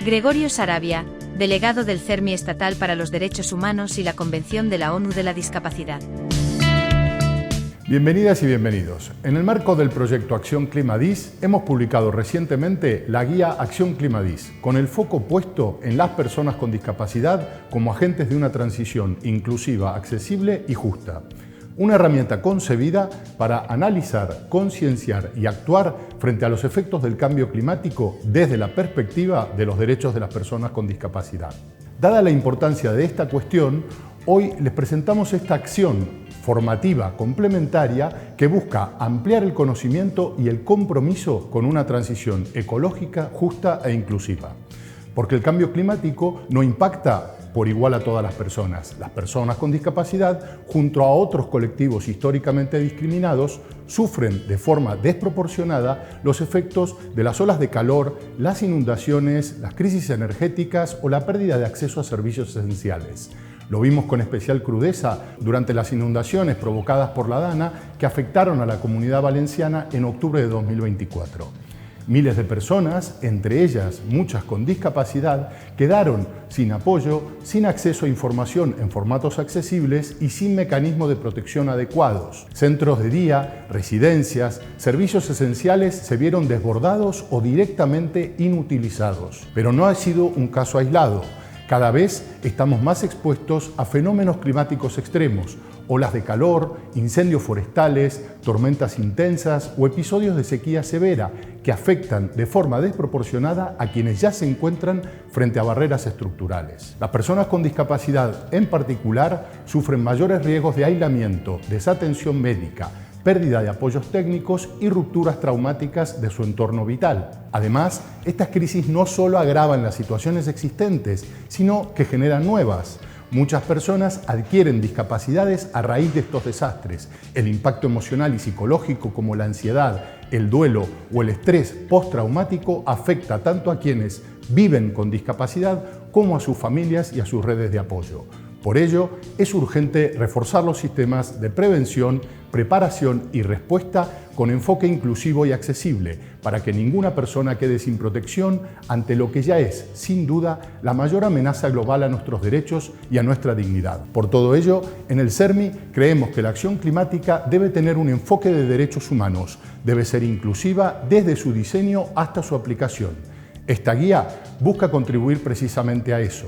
Gregorio Sarabia, delegado del CERMI Estatal para los Derechos Humanos y la Convención de la ONU de la Discapacidad. Bienvenidas y bienvenidos. En el marco del proyecto Acción Clima-DIS, hemos publicado recientemente la guía Acción Clima-DIS, con el foco puesto en las personas con discapacidad como agentes de una transición inclusiva, accesible y justa. Una herramienta concebida para analizar, concienciar y actuar frente a los efectos del cambio climático desde la perspectiva de los derechos de las personas con discapacidad. Dada la importancia de esta cuestión, hoy les presentamos esta acción formativa complementaria que busca ampliar el conocimiento y el compromiso con una transición ecológica, justa e inclusiva. Porque el cambio climático no impacta por igual a todas las personas. Las personas con discapacidad, junto a otros colectivos históricamente discriminados, sufren de forma desproporcionada los efectos de las olas de calor, las inundaciones, las crisis energéticas o la pérdida de acceso a servicios esenciales. Lo vimos con especial crudeza durante las inundaciones provocadas por la Dana que afectaron a la Comunidad Valenciana en octubre de 2024. Miles de personas, entre ellas muchas con discapacidad, quedaron sin apoyo, sin acceso a información en formatos accesibles y sin mecanismos de protección adecuados. Centros de día, residencias, servicios esenciales se vieron desbordados o directamente inutilizados. Pero no ha sido un caso aislado. Cada vez estamos más expuestos a fenómenos climáticos extremos, olas de calor, incendios forestales, tormentas intensas o episodios de sequía severa que afectan de forma desproporcionada a quienes ya se encuentran frente a barreras estructurales. Las personas con discapacidad en particular sufren mayores riesgos de aislamiento, desatención médica, pérdida de apoyos técnicos y rupturas traumáticas de su entorno vital. Además, estas crisis no solo agravan las situaciones existentes, sino que generan nuevas. Muchas personas adquieren discapacidades a raíz de estos desastres. El impacto emocional y psicológico como la ansiedad, el duelo o el estrés postraumático afecta tanto a quienes viven con discapacidad como a sus familias y a sus redes de apoyo. Por ello, es urgente reforzar los sistemas de prevención, preparación y respuesta con enfoque inclusivo y accesible, para que ninguna persona quede sin protección ante lo que ya es, sin duda, la mayor amenaza global a nuestros derechos y a nuestra dignidad. Por todo ello, en el CERMI creemos que la acción climática debe tener un enfoque de derechos humanos, debe ser inclusiva desde su diseño hasta su aplicación. Esta guía busca contribuir precisamente a eso.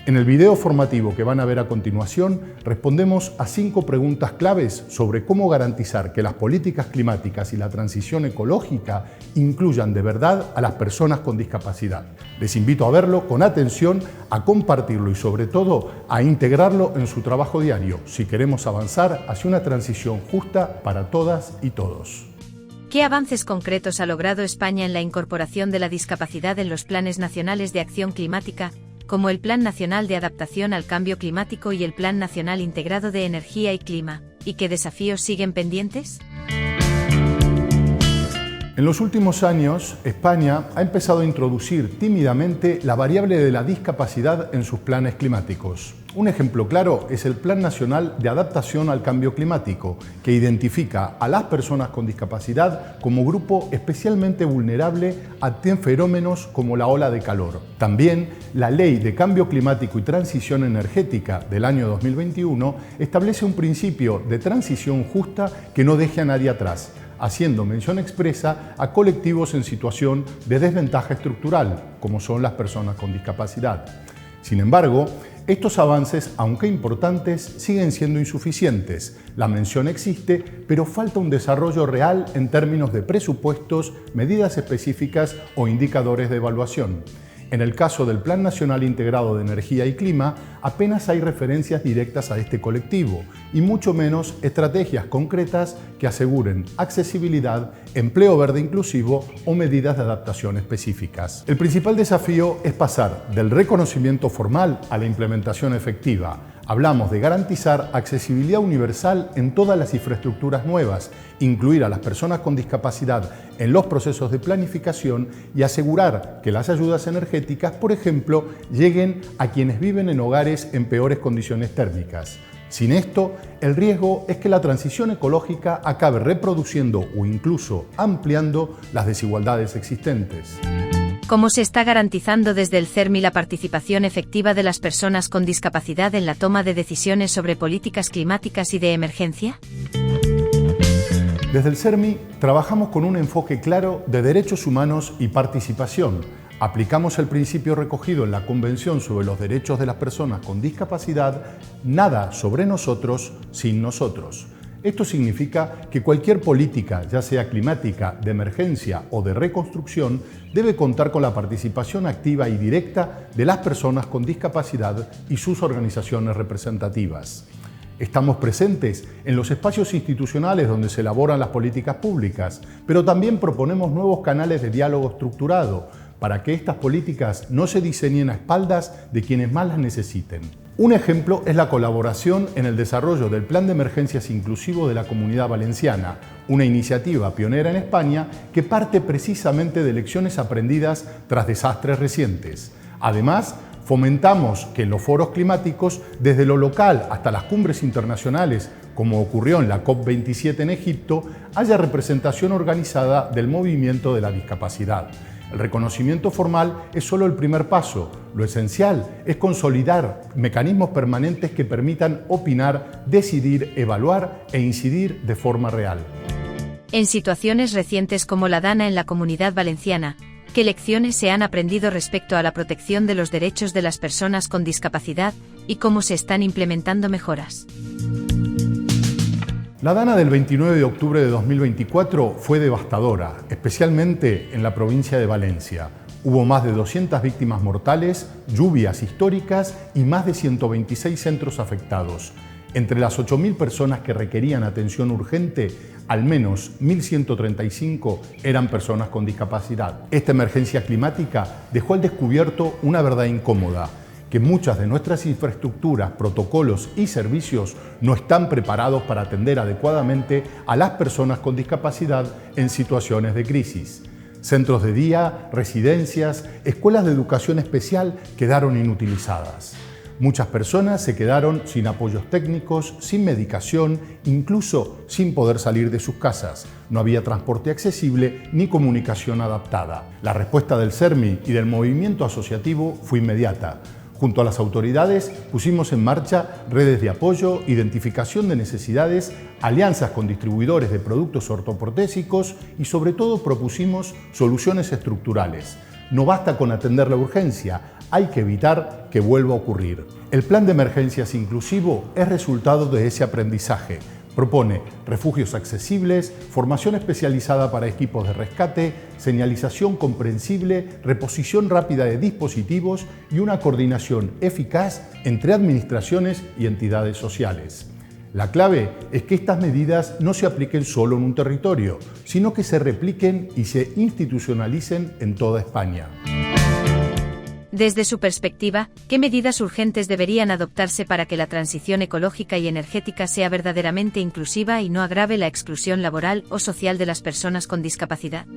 En el video formativo que van a ver a continuación, respondemos a 5 preguntas claves sobre cómo garantizar que las políticas climáticas y la transición ecológica incluyan de verdad a las personas con discapacidad. Les invito a verlo con atención, a compartirlo y sobre todo a integrarlo en su trabajo diario si queremos avanzar hacia una transición justa para todas y todos. ¿Qué avances concretos ha logrado España en la incorporación de la discapacidad en los planes nacionales de acción climática, como el Plan Nacional de Adaptación al Cambio Climático y el Plan Nacional Integrado de Energía y Clima, y qué desafíos siguen pendientes? En los últimos años, España ha empezado a introducir tímidamente la variable de la discapacidad en sus planes climáticos. Un ejemplo claro es el Plan Nacional de Adaptación al Cambio Climático, que identifica a las personas con discapacidad como grupo especialmente vulnerable a fenómenos como la ola de calor. También la Ley de Cambio Climático y Transición Energética del año 2021 establece un principio de transición justa que no deje a nadie atrás, haciendo mención expresa a colectivos en situación de desventaja estructural, como son las personas con discapacidad. Sin embargo, estos avances, aunque importantes, siguen siendo insuficientes. La mención existe, pero falta un desarrollo real en términos de presupuestos, medidas específicas o indicadores de evaluación. En el caso del Plan Nacional Integrado de Energía y Clima, apenas hay referencias directas a este colectivo y mucho menos estrategias concretas que aseguren accesibilidad, empleo verde inclusivo o medidas de adaptación específicas. El principal desafío es pasar del reconocimiento formal a la implementación efectiva. Hablamos de garantizar accesibilidad universal en todas las infraestructuras nuevas, incluir a las personas con discapacidad en los procesos de planificación y asegurar que las ayudas energéticas, por ejemplo, lleguen a quienes viven en hogares en peores condiciones térmicas. Sin esto, el riesgo es que la transición ecológica acabe reproduciendo o incluso ampliando las desigualdades existentes. ¿Cómo se está garantizando desde el CERMI la participación efectiva de las personas con discapacidad en la toma de decisiones sobre políticas climáticas y de emergencia? Desde el CERMI trabajamos con un enfoque claro de derechos humanos y participación. Aplicamos el principio recogido en la Convención sobre los Derechos de las Personas con Discapacidad, nada sobre nosotros sin nosotros. Esto significa que cualquier política, ya sea climática, de emergencia o de reconstrucción, debe contar con la participación activa y directa de las personas con discapacidad y sus organizaciones representativas. Estamos presentes en los espacios institucionales donde se elaboran las políticas públicas, pero también proponemos nuevos canales de diálogo estructurado para que estas políticas no se diseñen a espaldas de quienes más las necesiten. Un ejemplo es la colaboración en el desarrollo del Plan de Emergencias Inclusivo de la Comunidad Valenciana, una iniciativa pionera en España que parte precisamente de lecciones aprendidas tras desastres recientes. Además, fomentamos que en los foros climáticos, desde lo local hasta las cumbres internacionales, como ocurrió en la COP27 en Egipto, haya representación organizada del movimiento de la discapacidad. El reconocimiento formal es solo el primer paso. Lo esencial es consolidar mecanismos permanentes que permitan opinar, decidir, evaluar e incidir de forma real. En situaciones recientes como la DANA en la Comunidad Valenciana, ¿qué lecciones se han aprendido respecto a la protección de los derechos de las personas con discapacidad y cómo se están implementando mejoras? La DANA del 29 de octubre de 2024 fue devastadora, especialmente en la provincia de Valencia. Hubo más de 200 víctimas mortales, lluvias históricas y más de 126 centros afectados. Entre las 8.000 personas que requerían atención urgente, al menos 1.135 eran personas con discapacidad. Esta emergencia climática dejó al descubierto una verdad incómoda: que muchas de nuestras infraestructuras, protocolos y servicios no están preparados para atender adecuadamente a las personas con discapacidad en situaciones de crisis. Centros de día, residencias, escuelas de educación especial quedaron inutilizadas. Muchas personas se quedaron sin apoyos técnicos, sin medicación, incluso sin poder salir de sus casas. No había transporte accesible ni comunicación adaptada. La respuesta del CERMI y del movimiento asociativo fue inmediata. Junto a las autoridades pusimos en marcha redes de apoyo, identificación de necesidades, alianzas con distribuidores de productos ortoprotésicos y sobre todo propusimos soluciones estructurales. No basta con atender la urgencia, hay que evitar que vuelva a ocurrir. El Plan de Emergencias Inclusivo es resultado de ese aprendizaje. Propone refugios accesibles, formación especializada para equipos de rescate, señalización comprensible, reposición rápida de dispositivos y una coordinación eficaz entre administraciones y entidades sociales. La clave es que estas medidas no se apliquen solo en un territorio, sino que se repliquen y se institucionalicen en toda España. Desde su perspectiva, ¿qué medidas urgentes deberían adoptarse para que la transición ecológica y energética sea verdaderamente inclusiva y no agrave la exclusión laboral o social de las personas con discapacidad?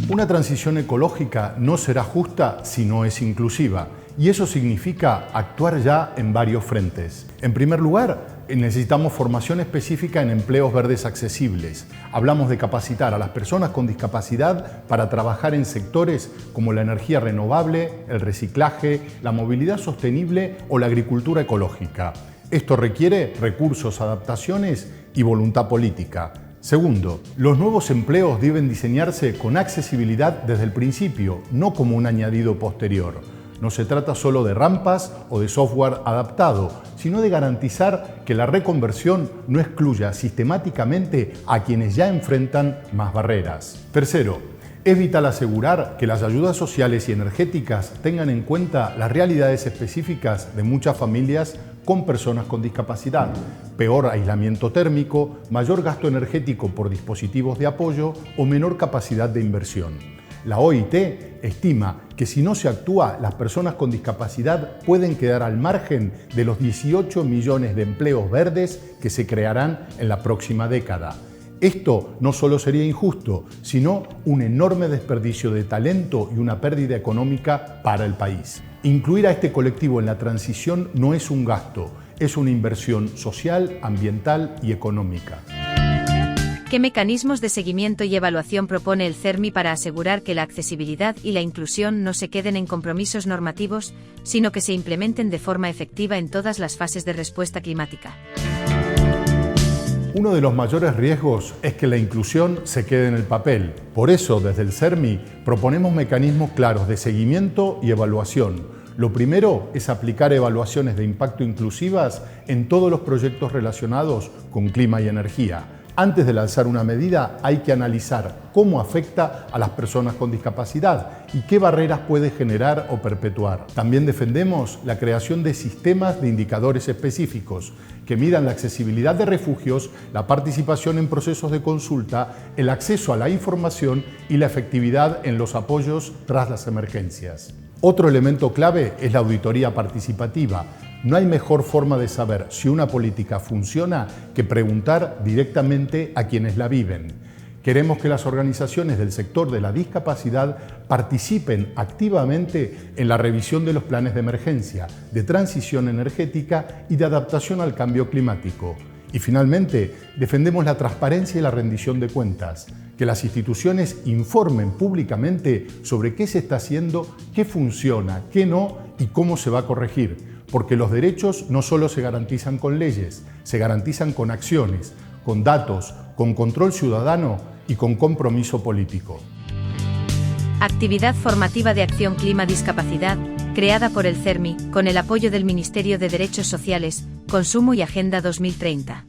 Una transición ecológica no será justa si no es inclusiva, y eso significa actuar ya en varios frentes. En primer lugar, necesitamos formación específica en empleos verdes accesibles. Hablamos de capacitar a las personas con discapacidad para trabajar en sectores como la energía renovable, el reciclaje, la movilidad sostenible o la agricultura ecológica. Esto requiere recursos, adaptaciones y voluntad política. Segundo, los nuevos empleos deben diseñarse con accesibilidad desde el principio, no como un añadido posterior. No se trata solo de rampas o de software adaptado, sino de garantizar que la reconversión no excluya sistemáticamente a quienes ya enfrentan más barreras. Tercero, es vital asegurar que las ayudas sociales y energéticas tengan en cuenta las realidades específicas de muchas familias con personas con discapacidad: peor aislamiento térmico, mayor gasto energético por dispositivos de apoyo o menor capacidad de inversión. La OIT estima que si no se actúa, las personas con discapacidad pueden quedar al margen de los 18 millones de empleos verdes que se crearán en la próxima década. Esto no solo sería injusto, sino un enorme desperdicio de talento y una pérdida económica para el país. Incluir a este colectivo en la transición no es un gasto, es una inversión social, ambiental y económica. ¿Qué mecanismos de seguimiento y evaluación propone el CERMI para asegurar que la accesibilidad y la inclusión no se queden en compromisos normativos, sino que se implementen de forma efectiva en todas las fases de respuesta climática? Uno de los mayores riesgos es que la inclusión se quede en el papel. Por eso, desde el CERMI, proponemos mecanismos claros de seguimiento y evaluación. Lo primero es aplicar evaluaciones de impacto inclusivas en todos los proyectos relacionados con clima y energía. Antes de lanzar una medida hay que analizar cómo afecta a las personas con discapacidad y qué barreras puede generar o perpetuar. También defendemos la creación de sistemas de indicadores específicos que midan la accesibilidad de refugios, la participación en procesos de consulta, el acceso a la información y la efectividad en los apoyos tras las emergencias. Otro elemento clave es la auditoría participativa. No hay mejor forma de saber si una política funciona que preguntar directamente a quienes la viven. Queremos que las organizaciones del sector de la discapacidad participen activamente en la revisión de los planes de emergencia, de transición energética y de adaptación al cambio climático. Y finalmente, defendemos la transparencia y la rendición de cuentas, que las instituciones informen públicamente sobre qué se está haciendo, qué funciona, qué no y cómo se va a corregir. Porque los derechos no solo se garantizan con leyes, se garantizan con acciones, con datos, con control ciudadano y con compromiso político. Actividad formativa de Acción Clima Discapacidad, creada por el CERMI, con el apoyo del Ministerio de Derechos Sociales, Consumo y Agenda 2030.